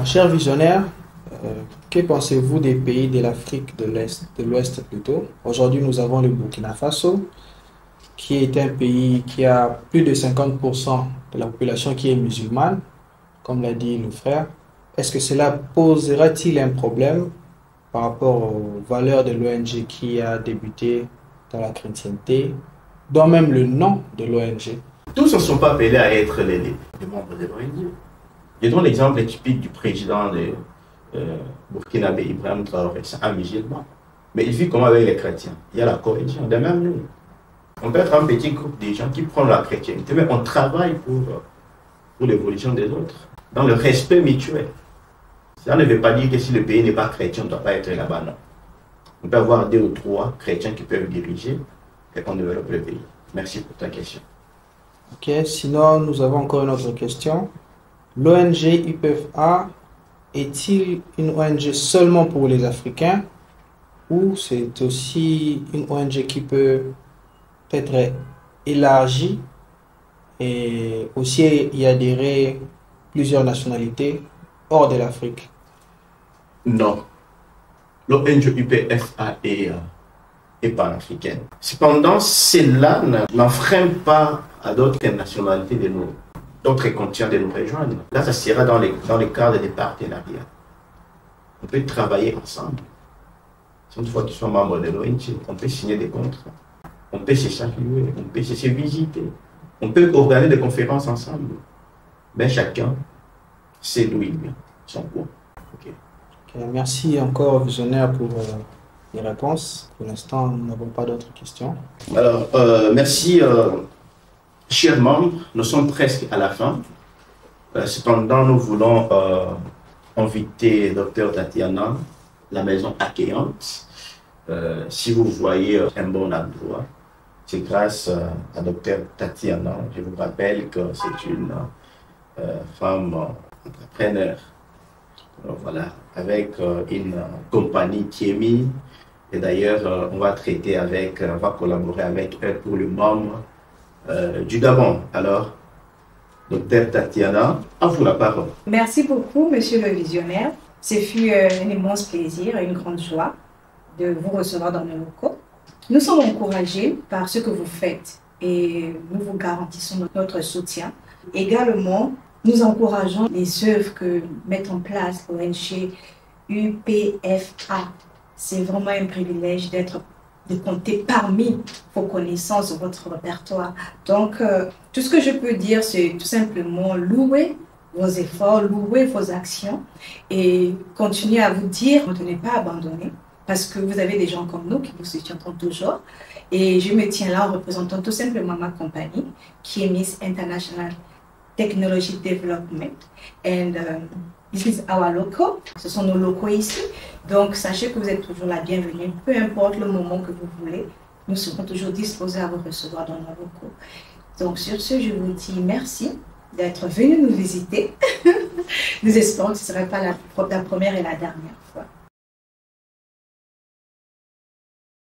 Cher visionnaire, que pensez-vous des pays de l'Afrique de l'Ouest plutôt? Aujourd'hui, nous avons le Burkina Faso, qui est un pays qui a plus de 50% de la population qui est musulmane, comme l'a dit le frère. Est-ce que cela posera-t-il un problème par rapport aux valeurs de l'ONG qui a débuté dans la chrétienté, dont même le nom de l'ONG? Tous ne sont pas appelés à être les membres de l'ONG. Je donne l'exemple typique du président de Burkinabé, Ibrahim Traoré, c'est un musulman. Mais il vit comment avec les chrétiens? Il y a la cohésion, de même nous. On peut être un petit groupe de gens qui prennent la chrétienté, mais on travaille pour l'évolution des autres, dans le respect mutuel. Ça ne veut pas dire que si le pays n'est pas chrétien, on ne doit pas être là-bas, non. On peut avoir 2 ou 3 chrétiens qui peuvent diriger et qu'on développe le pays. Merci pour ta question. Ok, sinon nous avons encore une autre question. L'ONG UPFA est-il une ONG seulement pour les Africains ou c'est aussi une ONG qui peut être élargie et aussi y adhérer plusieurs nationalités hors de l'Afrique? Non. L'ONG UPFA est panafricaine. Cependant, cela n'enfreint pas à d'autres nationalités de d'autres continents de nous rejoindre. Là, ça sera dans le cadre des partenariats. On peut travailler ensemble. Une fois qu'ils sont membres de l'ONG, on peut signer des contrats. On peut se saluer, on peut se visiter. On peut organiser des conférences ensemble. Mais chacun sait d'où il vient, son point. Okay. Okay, merci encore, visionnaire, pour les réponses. Pour l'instant, nous n'avons pas d'autres questions. Alors, merci, chers membres. Nous sommes presque à la fin. Cependant, nous voulons inviter Dr Tatiana, la maison accueillante. Si vous voyez un bon endroit, c'est grâce à Dr Tatiana. Je vous rappelle que c'est une femme entrepreneur. Voilà, avec une compagnie Tiemi. Et d'ailleurs, on va traiter avec, on va collaborer avec elle pour le membre du Gabon. Alors, Dr Tatiana, à vous la parole. Merci beaucoup, monsieur le visionnaire. Ce fut un immense plaisir et une grande joie de vous recevoir dans nos locaux. Nous sommes encouragés par ce que vous faites et nous vous garantissons notre soutien. Également, nous encourageons les œuvres que met en place l'ONG UPFA. C'est vraiment un privilège de compter parmi vos connaissances, votre répertoire. Donc, tout ce que je peux dire, c'est tout simplement louer vos efforts, louer vos actions et continuer à vous dire de ne pas abandonner parce que vous avez des gens comme nous qui vous soutiendront toujours. Et je me tiens là en représentant tout simplement ma compagnie qui est Miss International Technology Development. And this is our local. Ce sont nos locaux ici. Donc, sachez que vous êtes toujours la bienvenue. Peu importe le moment que vous voulez, nous serons toujours disposés à vous recevoir dans nos locaux. Donc, sur ce, je vous dis merci d'être venu nous visiter. Nous espérons que ce ne sera pas la première et la dernière fois.